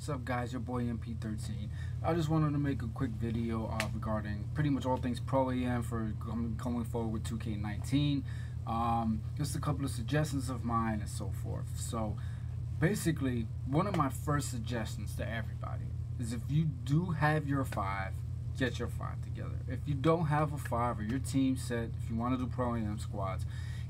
What's up, guys? Your boy MP13. I just wanted to make a quick video regarding pretty much all things Pro-Am for going forward with 2K19. Just a couple of suggestions of mine and so forth. So basically, one of my first suggestions to everybody is if you do have your 5, get your 5 together. If you don't have a 5 or your team set, if you want to do Pro-Am squads,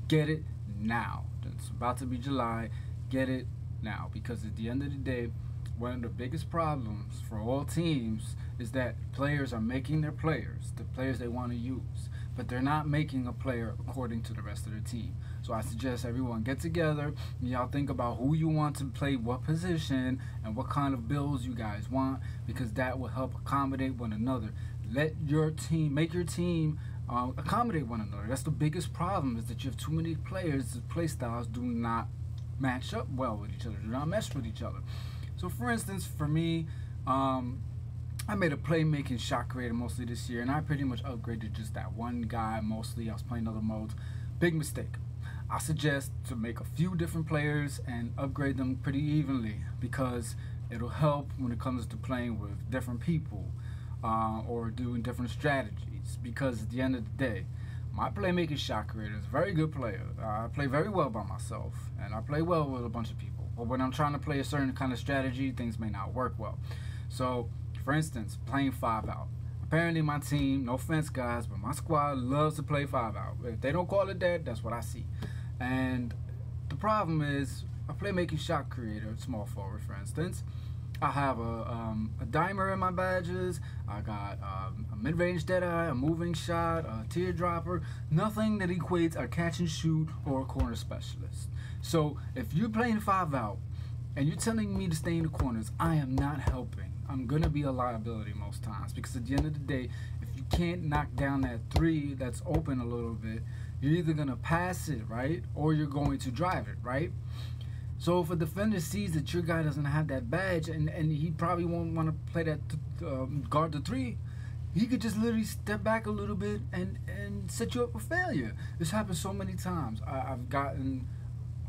get it now. It's about to be July. Get it now, because at the end of the day, one of the biggest problems for all teams is that players are making their players the players they want to use, but they're not making a player according to the rest of their team. So I suggest everyone get together and y'all think about who you want to play what position and what kind of builds you guys want, because that will help accommodate one another. Let your team, make your team accommodate one another. That's the biggest problem, is that you have too many players. The play styles do not match up well with each other, do not mesh with each other. So for instance, for me, I made a playmaking shot creator mostly this year, and I pretty much upgraded just that one guy mostly. I was playing other modes. Big mistake. I suggest to make a few different players and upgrade them pretty evenly, because it'll help when it comes to playing with different people or doing different strategies. Because at the end of the day, my playmaking shot creator is a very good player. I play very well by myself, and I play well with a bunch of people. But when I'm trying to play a certain kind of strategy, things may not work well. So, for instance, playing 5 out. Apparently my team, no offense guys, but my squad loves to play 5 out. If they don't call it that, that's what I see. And the problem is, a playmaking shot creator, small forward for instance, I have a dimer in my badges. I got a mid-range deadeye, a moving shot, a teardropper. Nothing that equates a catch and shoot or a corner specialist. So if you're playing 5 out and you're telling me to stay in the corners, I am not helping. I'm gonna be a liability most times, because at the end of the day, if you can't knock down that 3 that's open a little bit, you're either gonna pass it, right, or you're going to drive it, right? So if a defender sees that your guy doesn't have that badge, and he probably won't want to play that guard the 3, he could just literally step back a little bit and set you up for failure. This happens so many times. I've gotten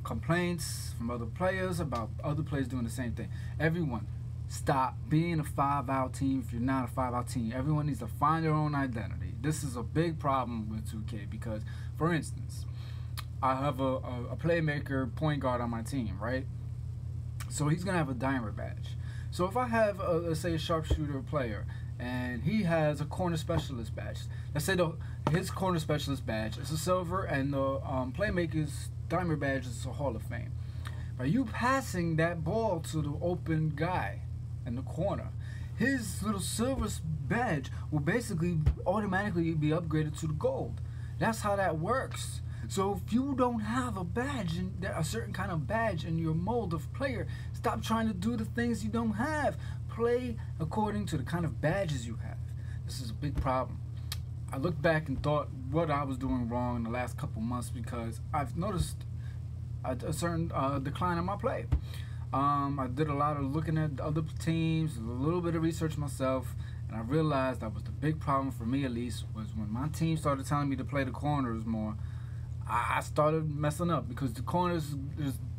complaints from other players about other players doing the same thing. Everyone, stop being a 5-out team if you're not a 5-out team. Everyone needs to find their own identity. This is a big problem with 2K, because, for instance, I have a playmaker point guard on my team, right? So he's gonna have a dimer badge. So if I have let's say a sharpshooter player and he has a corner specialist badge, let's say his corner specialist badge is a silver and the playmaker's dimer badge is a Hall of Fame. By you passing that ball to the open guy in the corner, his little silver badge will basically automatically be upgraded to the gold. That's how that works. So if you don't have a badge, a certain kind of badge in your mold of player, stop trying to do the things you don't have. Play according to the kind of badges you have. This is a big problem. I looked back and thought what I was doing wrong in the last couple months, because I've noticed a certain decline in my play. I did a lot of looking at other teams, a little bit of research myself, and I realized that was the big problem for me, at least, was when my team started telling me to play the corners more. I started messing up, because the corners,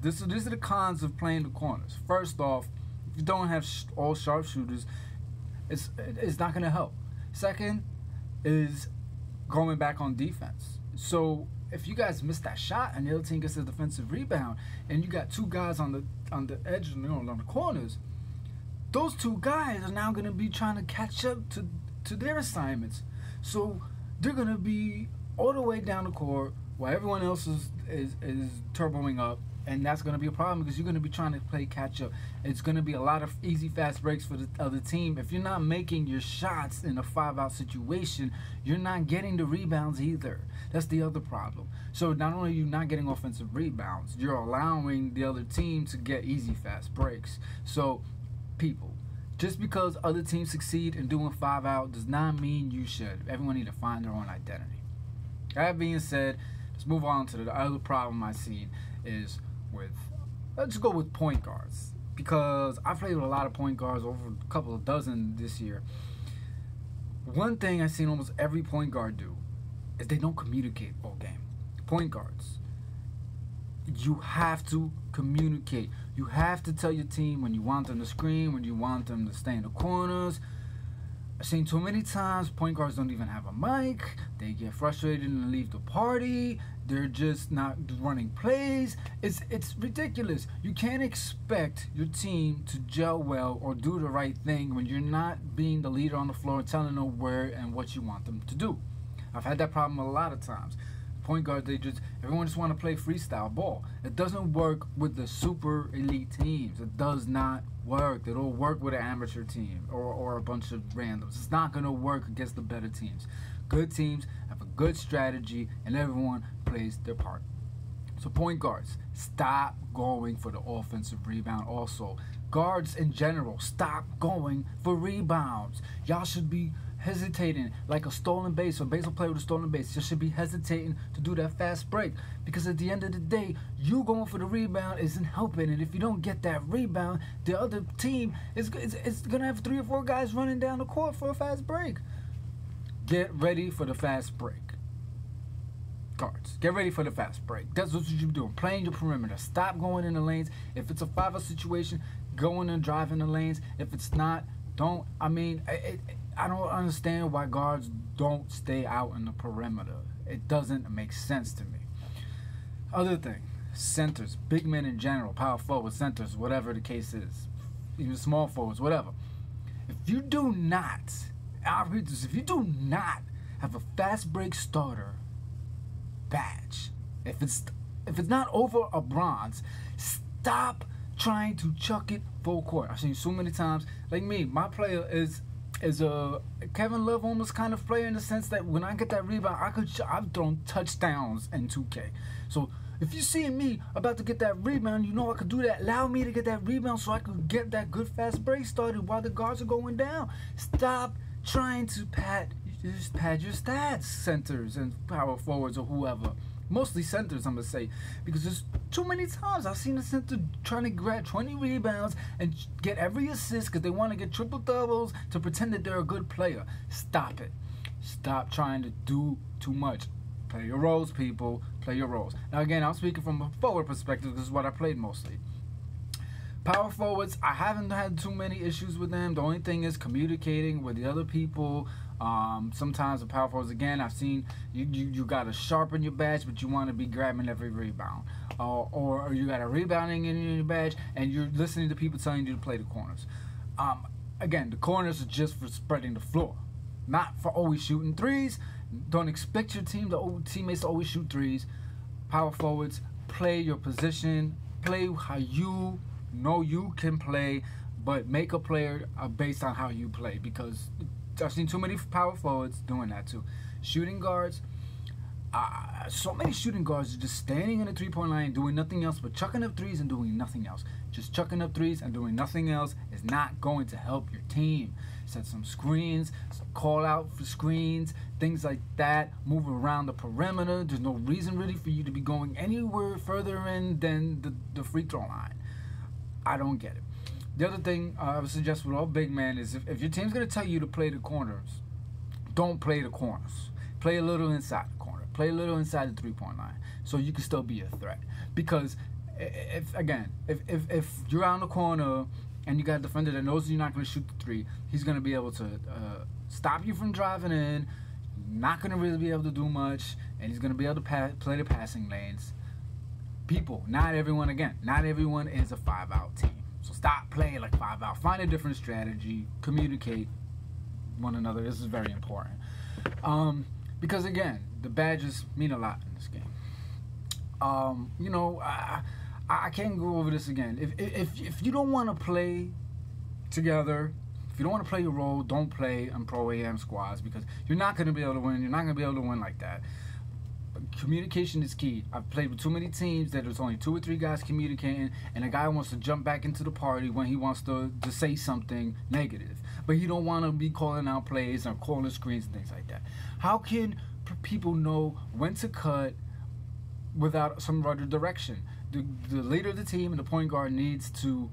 these are the cons of playing the corners. First off, if you don't have all sharpshooters, it's not going to help. Second is going back on defense. So if you guys miss that shot and the other team gets a defensive rebound, and you got 2 guys on the edge, on the corners, those 2 guys are now going to be trying to catch up to their assignments. So they're going to be all the way down the court while everyone else is turboing up, and that's going to be a problem, because you're going to be trying to play catch up. It's going to be a lot of easy fast breaks for the other team. If you're not making your shots in a 5-out situation, you're not getting the rebounds either. That's the other problem. So not only are you not getting offensive rebounds, you're allowing the other team to get easy fast breaks. So people, just because other teams succeed in doing 5-out does not mean you should. Everyone need to find their own identity. That being said, let's move on to the other problem I see is with, let's go with point guards, because I played with a lot of point guards, over a couple of dozen this year. One thing I've seen almost every point guard do is they don't communicate all game. Point guards, you have to communicate. You have to tell your team when you want them to screen, when you want them to stay in the corners. I've seen too many times point guards don't even have a mic. They get frustrated and leave the party. They're just not running plays. It's ridiculous. You can't expect your team to gel well or do the right thing when you're not being the leader on the floor and telling them where and what you want them to do. I've had that problem a lot of times. Point guard, everyone just want to play freestyle ball. It doesn't work with the super elite teams. It does not work. It'll work with an amateur team or a bunch of randoms. It's not going to work against the better teams. Good teams have a good strategy and everyone plays their part. So point guards, stop going for the offensive rebound also. Guards in general, stop going for rebounds. Y'all should be hesitating like a stolen base or baseball player with a stolen base. You should be hesitating to do that fast break, because at the end of the day, you going for the rebound isn't helping. And if you don't get that rebound, the other team is gonna have 3 or 4 guys running down the court for a fast break. Get ready for the fast break. Guards, get ready for the fast break. That's what you're doing. Playing your perimeter. Stop going in the lanes. If it's a 5-out situation, go in and drive in the lanes. If it's not, don't. I mean, I don't understand why guards don't stay out in the perimeter. It doesn't make sense to me. Other thing, centers, big men in general, power forwards, centers, whatever the case is, even small forwards, whatever. If you do not, I'll read this, if you do not have a fast break starter badge, if it's not over a bronze, stop trying to chuck it full court. I've seen so many times, like me, my player is a Kevin Love almost kind of player, in the sense that when I get that rebound, I've thrown touchdowns in 2K. So if you see me about to get that rebound, you know I could do that. Allow me to get that rebound so I could get that good fast break started while the guards are going down. Stop trying to pad your stats, centers and power forwards or whoever. Mostly centers, I'm going to say, because there's too many times I've seen a center trying to grab 20 rebounds and get every assist because they want to get triple doubles to pretend that they're a good player. Stop it. Stop trying to do too much. Play your roles, people. Play your roles. Now, again, I'm speaking from a forward perspective. This is what I played mostly. Power forwards, I haven't had too many issues with them. The only thing is communicating with the other people. Sometimes the power forwards, again, I've seen you got to sharpen your badge, but you want to be grabbing every rebound. Or you got a rebounding in your badge, and you're listening to people telling you to play the corners. Again, the corners are just for spreading the floor, not for always shooting threes. Don't expect your teammates to always shoot threes. Power forwards, play your position. Play how you know you can play, but make a player based on how you play, because I've seen too many power forwards doing that too. Shooting guards, so many shooting guards are just standing in the three-point line doing nothing else but chucking up threes and doing nothing else. Just chucking up threes and doing nothing else is not going to help your team. Set some screens, call out for screens, things like that. Move around the perimeter. There's no reason really for you to be going anywhere further in than the free throw line. I don't get it. The other thing I would suggest with all big men is if your team's going to tell you to play the corners, don't play the corners. Play a little inside the corner. Play a little inside the three-point line so you can still be a threat. Because if you're out in the corner and you got a defender that knows you're not going to shoot the three, he's going to be able to stop you from driving in, not going to really be able to do much, and he's going to be able to play the passing lanes. People, not everyone is a 5-out team. So stop playing like 5-out. Find a different strategy. Communicate one another. This is very important. Because again, the badges mean a lot in this game. You know, I can't go over this again. If you don't want to play together, if you don't want to play your role, don't play in Pro-Am squads, because you're not going to be able to win. You're not going to be able to win like that. Communication is key. I've played with too many teams that there's only 2 or 3 guys communicating, and a guy wants to jump back into the party when he wants to say something negative, but he don't want to be calling out plays or calling screens and things like that. How can people know when to cut without some other direction? The leader of the team and the point guard needs to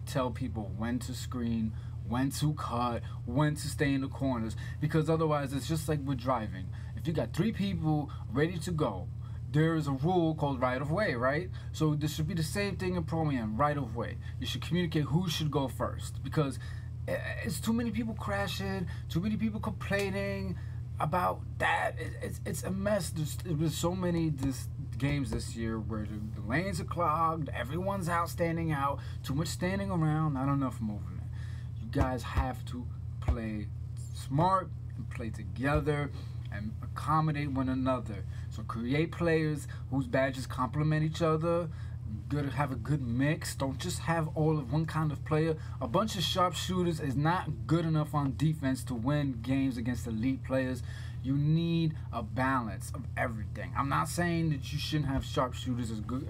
tell people when to screen, when to cut, when to stay in the corners, because otherwise it's just like with driving. If you got 3 people ready to go there is a rule called right of way, right? So this should be the same thing in Pro-Am, right of way. You should communicate who should go first, because it's too many people crashing, too many people complaining about that. It's a mess. There's so many games this year where the lanes are clogged, everyone's standing out, too much standing around, not enough movement. You guys have to play smart and play together and accommodate one another. So create players whose badges complement each other. Have a good mix. Don't just have all of one kind of player. A bunch of sharpshooters is not good enough on defense to win games against elite players. You need a balance of everything. I'm not saying that you shouldn't have sharpshooters as good.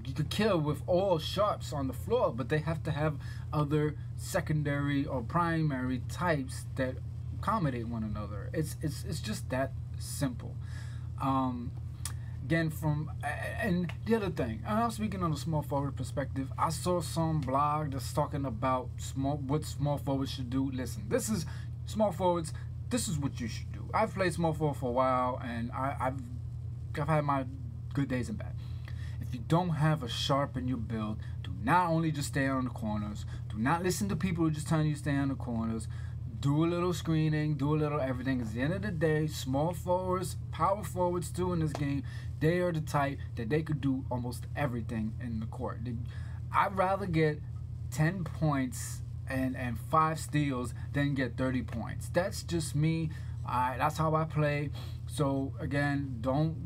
You could kill with all sharps on the floor, but they have to have other secondary or primary types that accommodate one another. It's just that simple. Again, and the other thing, and I'm speaking on a small forward perspective. I saw some blog that's talking about what small forwards should do. Listen, this is small forwards. This is what you should do. I've played small forward for a while, and I've had my good days and bad. If you don't have a sharp in your build, do not only just stay on the corners. Do not listen to people who just telling you to stay on the corners. Do a little screening, do a little everything. At the end of the day, small forwards, power forwards too in this game, they are the type that they could do almost everything in the court. I'd rather get 10 points and 5 steals than get 30 points. That's just me. That's how I play. So again, don't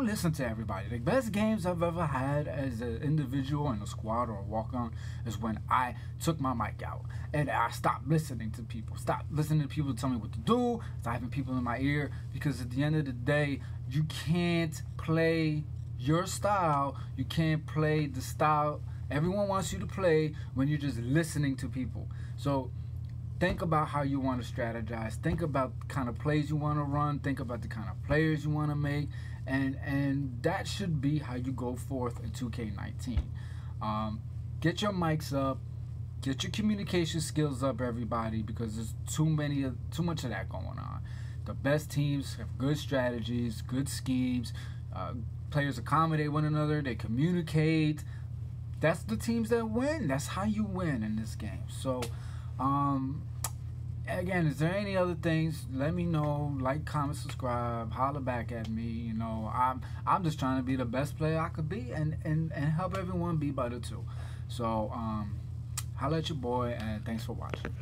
listen to everybody. The best games I've ever had as an individual in a squad or a walk-on is when I took my mic out and I stopped listening to people. Stop listening to people tell me what to do. Stop having people in my ear, because at the end of the day, you can't play your style. You can't play the style everyone wants you to play when you're just listening to people. So think about how you want to strategize. Think about the kind of plays you want to run. Think about the kind of players you want to make. And that should be how you go forth in 2K19. Get your mics up. Get your communication skills up, everybody, because there's too much of that going on. The best teams have good strategies, good schemes. Players accommodate one another. They communicate. That's the teams that win. That's how you win in this game. So, again, is there any other things? Let me know. Like, comment, subscribe, holler back at me. You know, I'm just trying to be the best player I could be and help everyone be better too. So, holler at your boy, and thanks for watching.